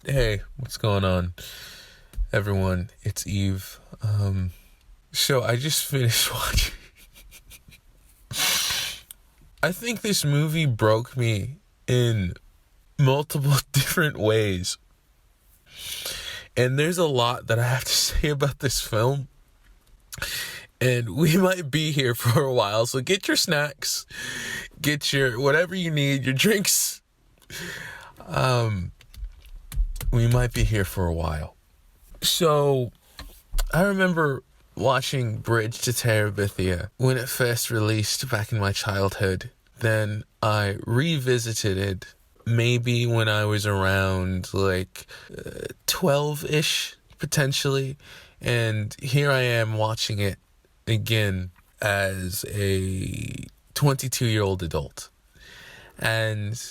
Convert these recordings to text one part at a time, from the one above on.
Hey, what's going on, everyone? It's Eve. So I just finished watching. I think this movie broke me in multiple different ways. And there's a lot that I have to say about this film. And we might be here for a while, so get your snacks, get your whatever you need, your drinks. We might be here for a while. So, I remember watching Bridge to Terabithia when it first released back in my childhood. Then I revisited it maybe when I was around 12-ish, potentially. And here I am watching it again as a 22-year-old adult. And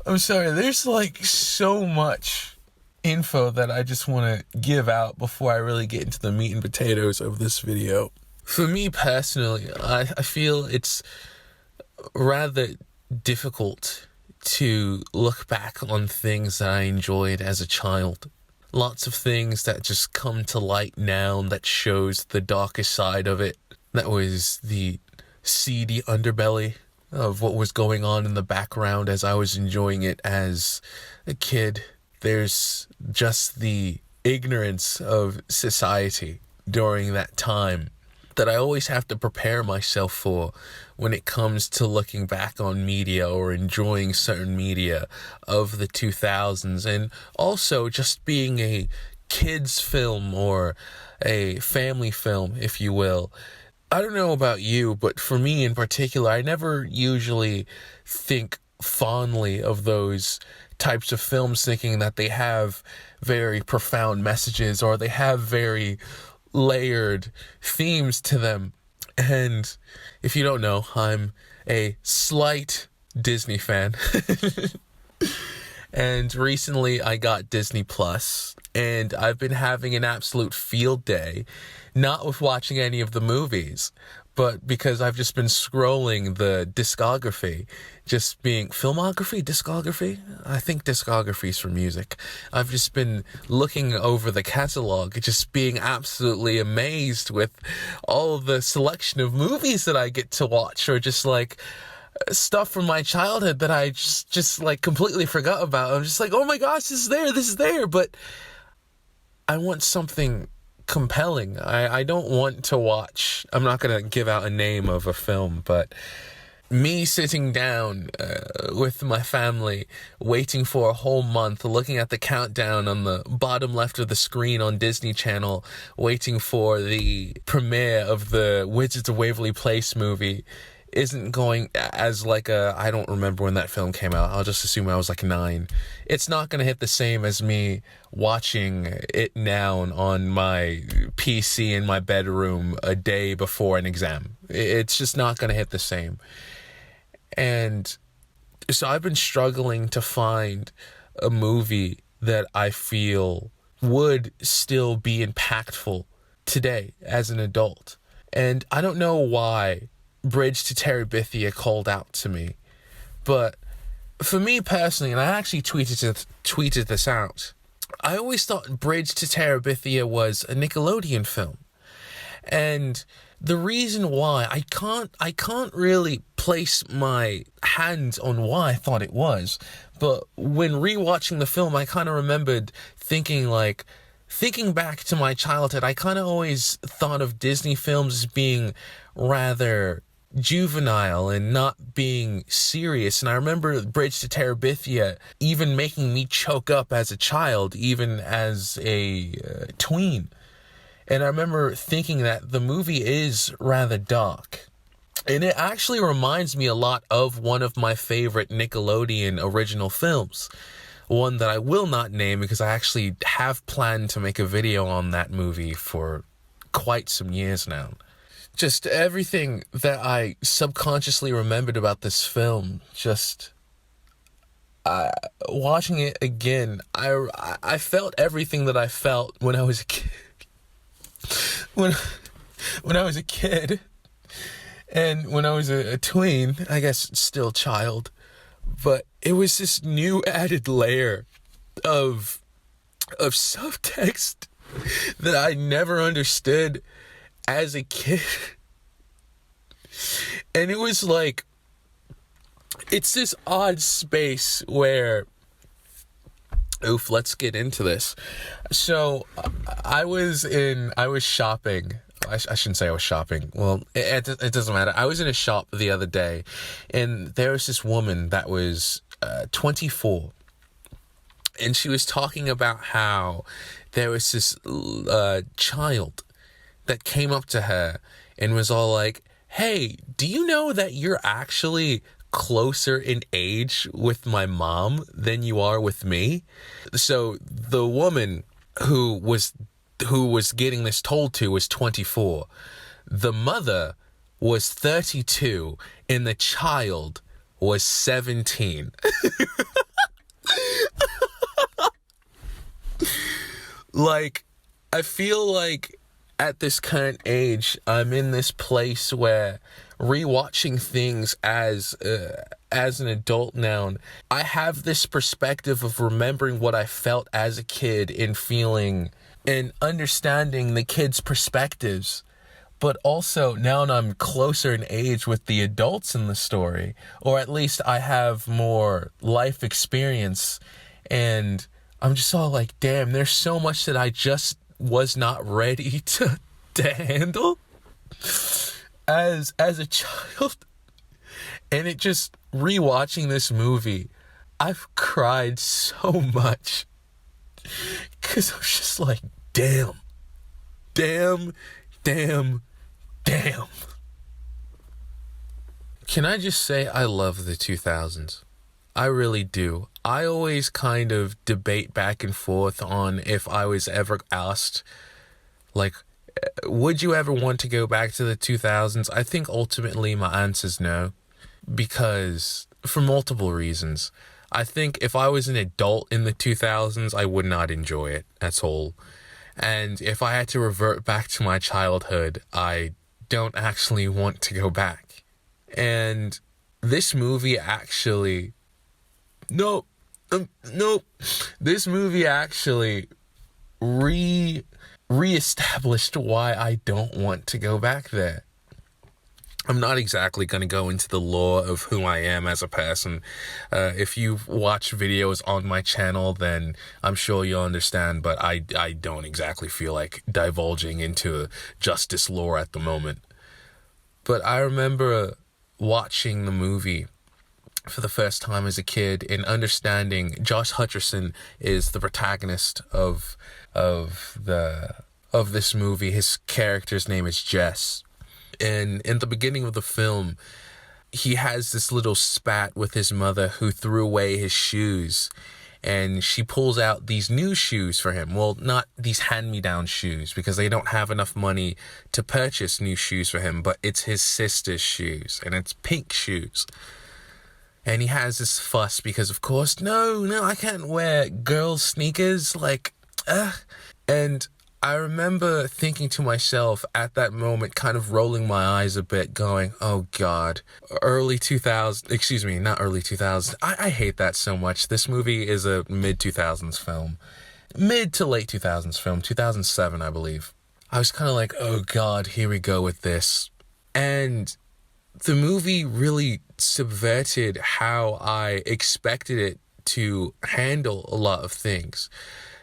I'm sorry, there's so much info that I just want to give out before I really get into the meat and potatoes of this video. For me personally, I feel it's rather difficult to look back on things that I enjoyed as a child. Lots of things that just come to light now that shows the darkest side of it. That was the seedy underbelly of what was going on in the background as I was enjoying it as a kid. There's just the ignorance of society during that time that I always have to prepare myself for when it comes to looking back on media or enjoying certain media of the 2000s, and also just being a kid's film or a family film, if you will. I don't know about you, but for me in particular, I never usually think fondly of those types of films, thinking that they have very profound messages or they have very layered themes to them. And if you don't know, I'm a slight Disney fan. And recently I got Disney Plus, and I've been having an absolute field day, not with watching any of the movies, but because I've just been scrolling the discography, just being discography? I think discography's for music. I've just been looking over the catalog, just being absolutely amazed with all the selection of movies that I get to watch, or just stuff from my childhood that I just completely forgot about. I'm just oh my gosh, this is there, but I want something compelling. I don't want to watch, I'm not going to give out a name of a film, but me sitting down with my family, waiting for a whole month, looking at the countdown on the bottom left of the screen on Disneychannel, waiting for the premiere of the Wizards of Waverly Place movie, isn't going as I don't remember when that film came out. I'll just assume I was 9. It's not going to hit the same as me watching it now on my PC in my bedroom a day before an exam. It's just not going to hit the same. And so I've been struggling to find a movie that I feel would still be impactful today as an adult. And I don't know why Bridge to Terabithia called out to me, but for me personally, and I actually tweeted this out, I always thought Bridge to Terabithia was a Nickelodeon film. And the reason why, I can't really place my hands on why I thought it was, but when rewatching the film, I kind of remembered thinking back to my childhood, I kind of always thought of Disney films as being rather juvenile and not being serious. And I remember Bridge to Terabithia even making me choke up as a child, even as a tween. And I remember thinking that the movie is rather dark. And it actually reminds me a lot of one of my favorite Nickelodeon original films. One that I will not name because I actually have planned to make a video on that movie for quite some years now. Just everything that I subconsciously remembered about this film, watching it again, I felt everything that I felt when I was a kid. When I was a kid, and when I was a tween, I guess still child, But it was this new added layer of subtext that I never understood as a kid. And it was like, it's this odd space where, let's get into this. So I was shopping. I shouldn't say I was shopping. Well, it doesn't matter. I was in a shop the other day, and there was this woman that was 24. And she was talking about how there was this child that came up to her and was all like, hey, do you know that you're actually closer in age with my mom than you are with me? So the woman who was getting this told to was 24. The mother was 32 and the child was 17. Like, I feel like at this current age, I'm in this place where rewatching things as an adult now, I have this perspective of remembering what I felt as a kid and feeling and understanding the kids' perspectives. But also, now I'm closer in age with the adults in the story, or at least I have more life experience, and I'm just all like, damn, there's so much that I just was not ready to handle as a child. And it just, rewatching this movie, I've cried so much, because I was just like, damn. Can I just say I love the 2000s? I really do. I always kind of debate back and forth on if I was ever asked, like, would you ever want to go back to the 2000s? I think ultimately my answer is no, because for multiple reasons. I think if I was an adult in the 2000s, I would not enjoy it at all. And if I had to revert back to my childhood, I don't actually want to go back. And this movie actually... Nope. This movie actually reestablished why I don't want to go back there. I'm not exactly going to go into the lore of who I am as a person. If you've watched videos on my channel, then I'm sure you'll understand, but I don't exactly feel like divulging into justice lore at the moment. But I remember watching the movie for the first time as a kid and understanding Josh Hutcherson is the protagonist of this movie. His character's name is Jess. And in the beginning of the film, he has this little spat with his mother who threw away his shoes. And she pulls out these new shoes for him. Well, not these hand-me-down shoes, because they don't have enough money to purchase new shoes for him. But it's his sister's shoes, and it's pink shoes. And he has this fuss because, of course, no, I can't wear girls' sneakers, And I remember thinking to myself at that moment, kind of rolling my eyes a bit, going, oh, God, not early 2000s. I hate that so much. This movie is a mid-2000s film. Mid to late 2000s film, 2007, I believe. I was kind of like, oh, God, here we go with this. And the movie really subverted how I expected it to handle a lot of things.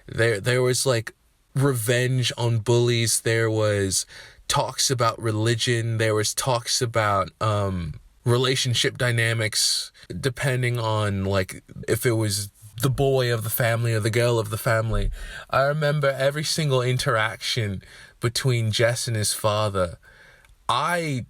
There was like revenge on bullies. There was talks about religion. There was talks about relationship dynamics, depending on like if it was the boy of the family or the girl of the family. I remember every single interaction between Jess and his father. I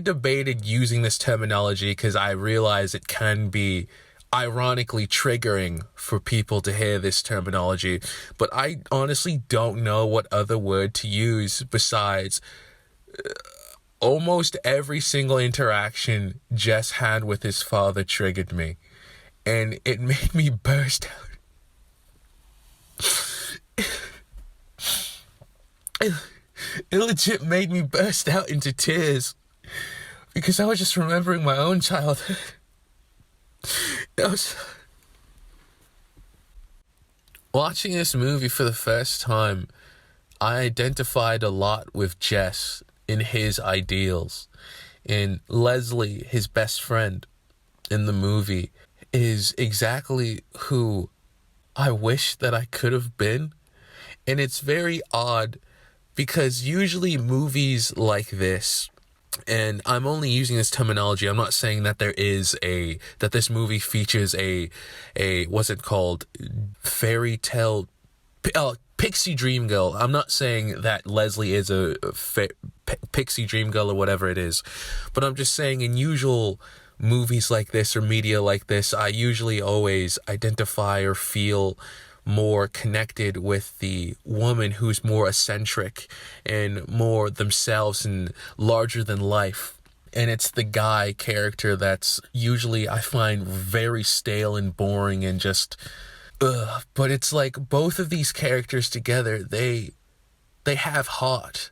debated using this terminology because I realize it can be ironically triggering for people to hear this terminology, but I honestly don't know what other word to use besides almost every single interaction Jess had with his father triggered me, and it made me burst out. It legit made me burst out into tears because I was just remembering my own childhood. Watching this movie for the first time, I identified a lot with Jess in his ideals. And Leslie, his best friend in the movie, is exactly who I wish that I could have been. And it's very odd because usually movies like this, and I'm only using this terminology, I'm not saying that that this movie features a what's it called, fairy tale, pixie dream girl. I'm not saying that Leslie is a pixie dream girl or whatever it is, but I'm just saying in usual movies like this or media like this, I usually always identify or feel more connected with the woman who's more eccentric and more themselves and larger than life. And it's the guy character that's usually, I find, very stale and boring and just but it's like both of these characters together, they have heart.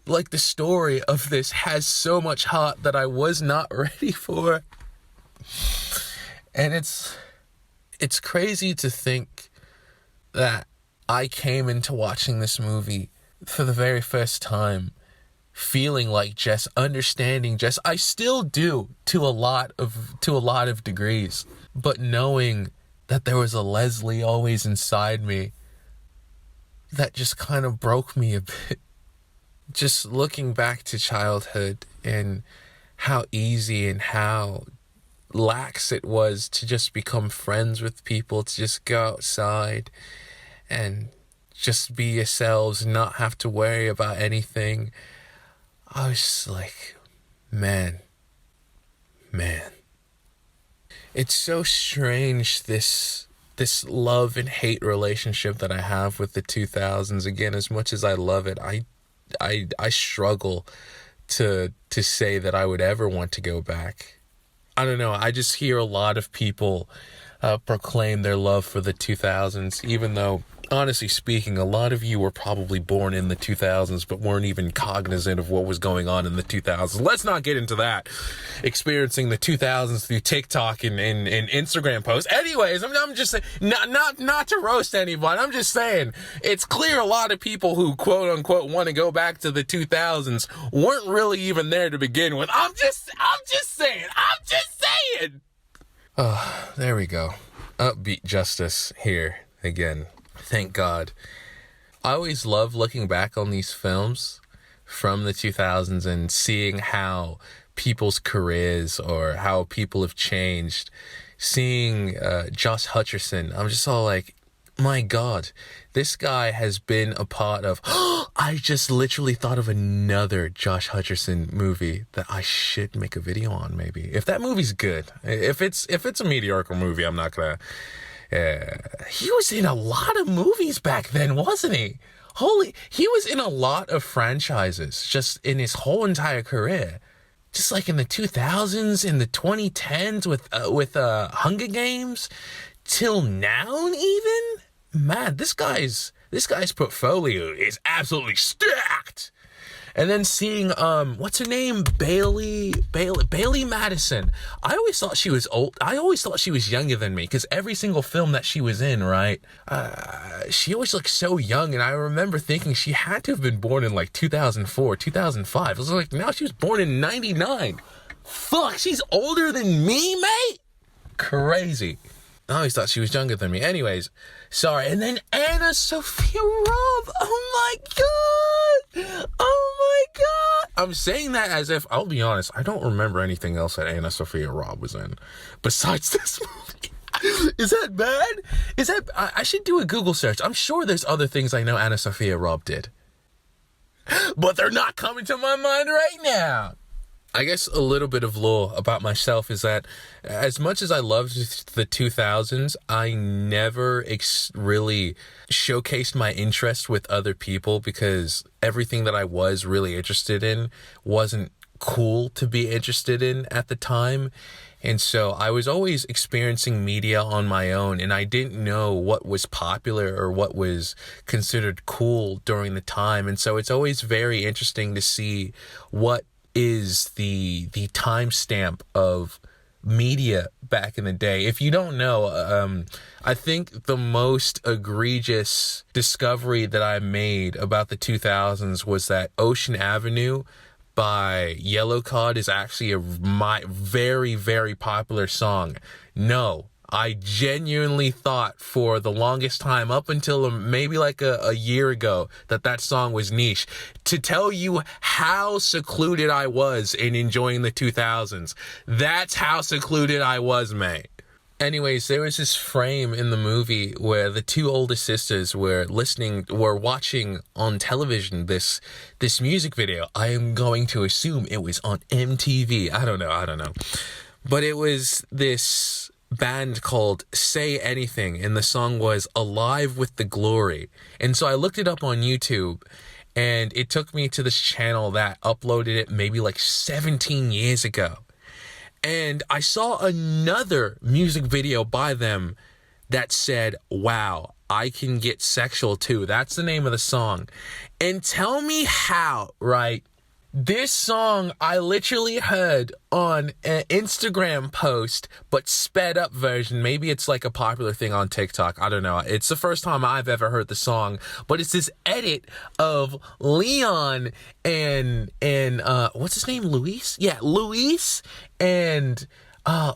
Like the story of this has so much heart that I was not ready for. And it's crazy to think that I came into watching this movie for the very first time feeling like Jess, understanding Jess. I still do to a lot of degrees, but knowing that there was a Leslie always inside me that just kind of broke me a bit. Just looking back to childhood and how easy and how lax it was to just become friends with people, to just go outside and just be yourselves and not have to worry about anything. I was just like, man. It's so strange, this love and hate relationship that I have with the 2000s. Again, as much as I love it, I struggle to say that I would ever want to go back. I don't know. I just hear a lot of people proclaim their love for the 2000s, even though, honestly speaking, a lot of you were probably born in the 2000s but weren't even cognizant of what was going on in the 2000s. Let's not get into that. Experiencing the 2000s through TikTok and Instagram posts. Anyways, I'm just saying, not to roast anyone. I'm just saying, it's clear a lot of people who quote unquote want to go back to the 2000s weren't really even there to begin with. I'm just saying. Oh, there we go. Upbeat justice here again. Thank God. I always love looking back on these films from the 2000s and seeing how people's careers or how people have changed. Seeing Josh Hutcherson, I'm just all like, my God, this guy has been a part of... I just literally thought of another Josh Hutcherson movie that I should make a video on, maybe. If that movie's good. If it's a mediocre movie, I'm not gonna... he was in a lot of movies back then, wasn't he? He was in a lot of franchises just in his whole entire career. Just like in the 2000s, in the 2010s with Hunger Games, till now even. Man, this guy's portfolio is absolutely stacked. And then seeing what's her name, Bailey Madison. I always thought she was old. I always thought she was younger than me because every single film that she was in, right, she always looked so young. And I remember thinking she had to have been born in like 2004, 2005. I was like, no, she was born in 99. Fuck, she's older than me, mate. Crazy. I always thought she was younger than me. Anyways, sorry. And then Anna Sophia Robb. Oh my God. I'm saying that as if, I'll be honest, I don't remember anything else that Anna Sophia Robb was in besides this movie. Is that bad? I should do a Google search. I'm sure there's other things I know Anna Sophia Robb did, but they're not coming to my mind right now. I guess a little bit of lore about myself is that as much as I loved the 2000s, I never really showcased my interest with other people because everything that I was really interested in wasn't cool to be interested in at the time. And so I was always experiencing media on my own, and I didn't know what was popular or what was considered cool during the time. And so it's always very interesting to see what is the timestamp of media back in the day. If you don't know, I think the most egregious discovery that I made about the 2000s was that Ocean Avenue by Yellow Card is actually my very, very popular song. No, I genuinely thought for the longest time, up until maybe like a year ago, that song was niche. To tell you how secluded I was in enjoying the 2000s, that's how secluded I was, mate. Anyways, there was this frame in the movie where the two older sisters were watching on television this music video. I am going to assume it was on MTV. I don't know. But it was this band called Say Anything, and the song was Alive with the Glory. And so I looked it up on YouTube, and it took me to this channel that uploaded it maybe like 17 years ago. And I saw another music video by them that said, wow, I can get sexual too. That's the name of the song. And tell me how, right? This song I literally heard on an Instagram post, but sped up version. Maybe it's like a popular thing on TikTok. I don't know. It's the first time I've ever heard the song, but it's this edit of Leon and what's his name? Luis? Yeah, Luis and I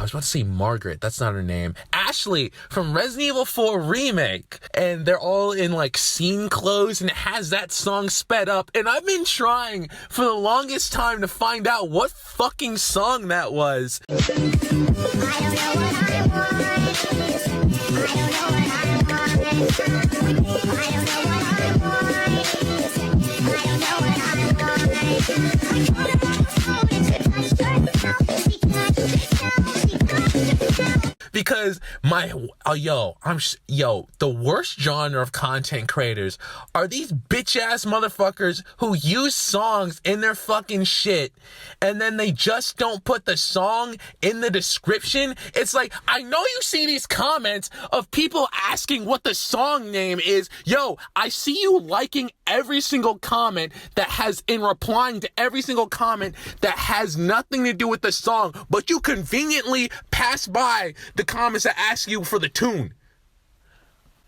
was about to say Margaret. That's not her name. Ashley from Resident Evil 4 Remake. And they're all in like scene clothes, and it has that song sped up. And I've been trying for the longest time to find out what fucking song that was. Because the worst genre of content creators are these bitch ass motherfuckers who use songs in their fucking shit, and then they just don't put the song in the description. It's like, I know you see these comments of people asking what the song name is. Yo, I see you liking every single comment that has, in replying to every single comment that has nothing to do with the song, but you conveniently pass by the comments that ask you for the tune.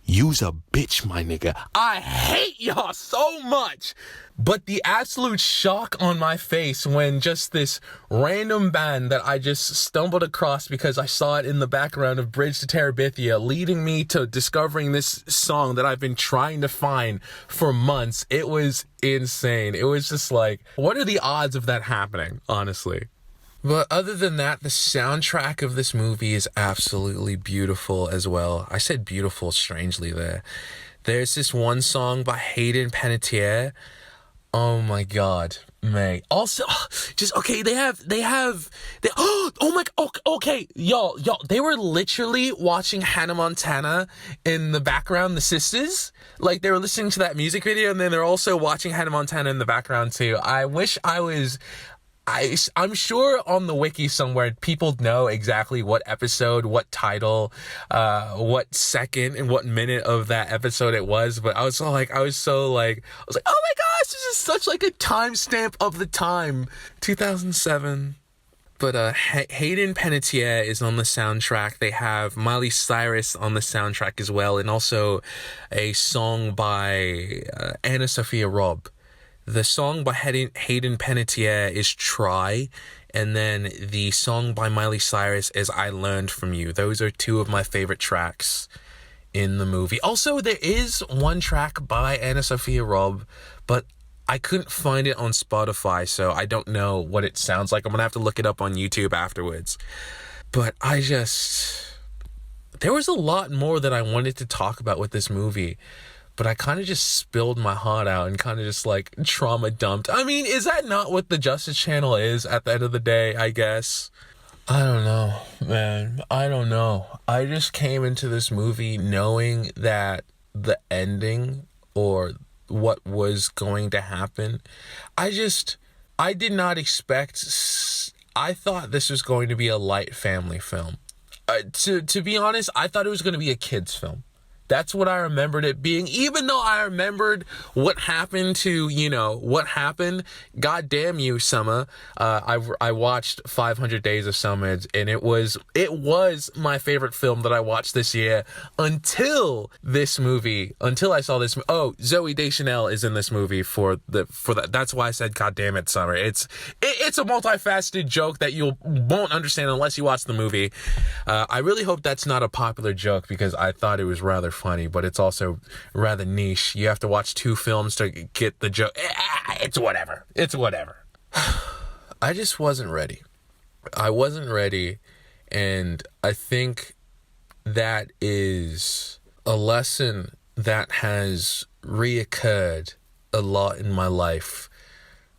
You's a bitch, my nigga. I hate y'all so much. But the absolute shock on my face when just this random band that I just stumbled across because I saw it in the background of Bridge to Terabithia, leading me to discovering this song that I've been trying to find for months. It was insane. It was just like, what are the odds of that happening, honestly? But other than that, the soundtrack of this movie is absolutely beautiful as well. I said beautiful strangely there. There's this one song by Hayden Panettiere. Oh my god, mate. Also, y'all, they were literally watching Hannah Montana in the background, the sisters. Like, they were listening to that music video, and then they're also watching Hannah Montana in the background too. I wish I was... I'm sure on the wiki somewhere people know exactly what episode, what title, what second and what minute of that episode it was. But I was like, oh my gosh, this is such like a timestamp of the time, 2007. But Hayden Panettiere is on the soundtrack. They have mileycyrus on the soundtrack as well, and also a song by Anna Sophia Robb. The song by Hayden Panettiere is Try, and then the song by mileycyrus is I Learned From You. Those are two of my favorite tracks in the movie. Also, there is one track by Anna Sophia Robb, but I couldn't find it on Spotify, so I don't know what it sounds like. I'm gonna have to look it up on YouTube afterwards. But there was a lot more that I wanted to talk about with this movie. But I kind of just spilled my heart out and kind of just like trauma dumped. I mean, is that not what the Justice Channel is at the end of the day, I guess? I don't know, man. I don't know. I just came into this movie knowing that the ending or what was going to happen, I did not expect... I thought this was going to be a light family film. To be honest, I thought it was going to be a kid's film. That's what I remembered it being, even though I remembered what happened to, what happened. God damn you, Summer. I watched 500 Days of Summer, and it was my favorite film that I watched this year until I saw this. Oh, Zooey Deschanel is in this movie for that. That's why I said, God damn it, Summer. It's a multifaceted joke that you won't understand unless you watch the movie. I really hope that's not a popular joke because I thought it was rather funny, but it's also rather niche. You have to watch 2 films to get the joke. It's whatever. I just wasn't ready. I wasn't ready, and I think that is a lesson that has reoccurred a lot in my life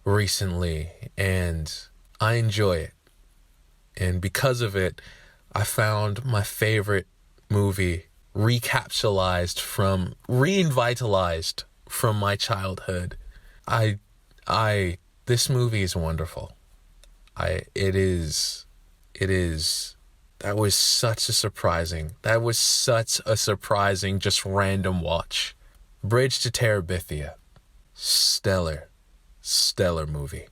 recently, and I enjoy it. And because of it, I found my favorite movie revitalized from my childhood. This movie is wonderful. It is. That was such a surprising, just random watch. Bridge to Terabithia. Stellar movie.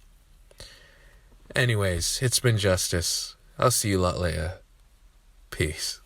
Anyways, it's been Justice. I'll see you a lot later. Peace.